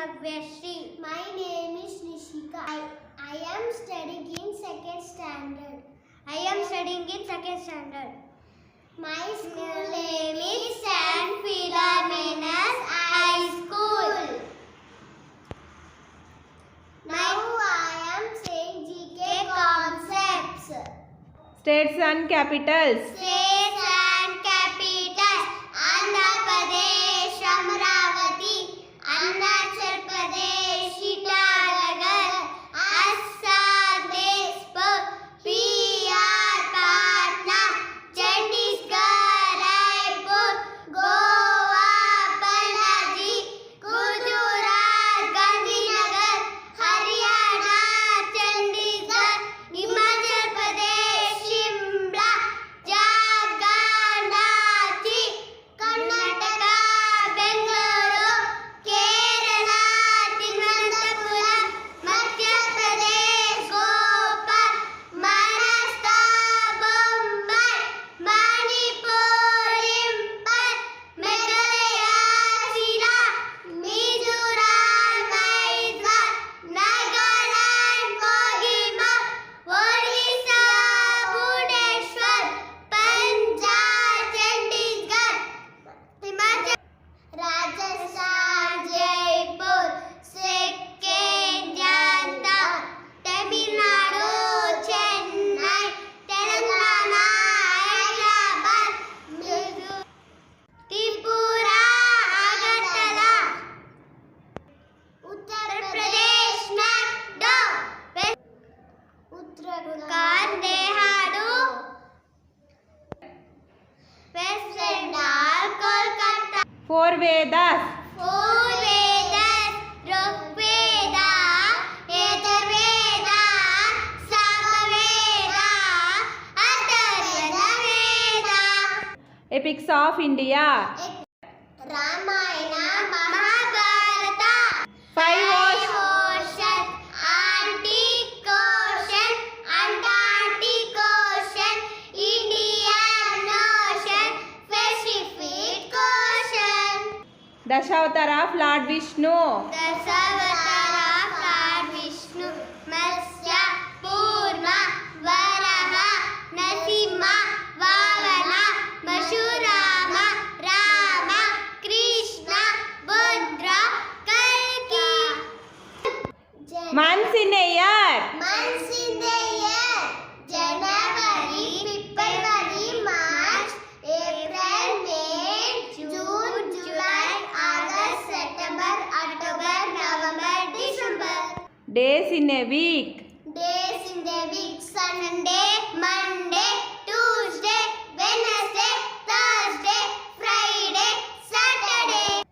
Navyashri. My name is Nishika. I am studying in second standard. I am studying in second standard. My school name is St. Philomena's High School. Now I am saying GK concepts. States and capitals. States and capitals. Andhra Pradesh, Amravati. Arunachal Pradesh, Itanagar. Assam, Dispur. PR, Patna. Chandigarh, Raipur. Goa, Panaji. Gujarat, Gandhinagar. Haryana, Chandigarh. Himachal Pradesh, Shimla. Jharkhand, Ranchi. Karnataka, Bengaluru. Kerala, Thiruvananthapuram. Madhya Pradesh, Bhopal. Maharashtra, Mumbai. Manipur, Imphal. Meghalaya, Shillong. Mizoram, Mysore. Nagaland, Kohima. Odisha, Bhubaneswar. Punjab, Chandigarh. Himachal Rajasthan, Jaipur. Sikkim, Jharkhand. Tamil Nadu, Chennai. Telangana, Hyderabad. Tripura, Agartala. Uttar Pradesh, Lucknow. Uttarakhand, Dehadu. West Bengal, Kolkata. Four Vedas. Four Vedas, Rigveda, Yajurveda, Samaveda, Atharvana Veda. Epics of India. Ramayana, Mahabharata. Five Ocean, Arctic Ocean, Antarctic Ocean, Indian Ocean, Pacific Ocean. Dashavatara of Lord Vishnu. Dasavatara of Lord Vishnu. Matsya, Purma, Varaha, Nasimha, Vamana, Mashurama, Rama, Krishna, Buddha, Kalki. Months in a year. Months in the year: January, February, March, April, May, June, July, August, September, October, November, December. Days in a week. Days in the week: Sunday,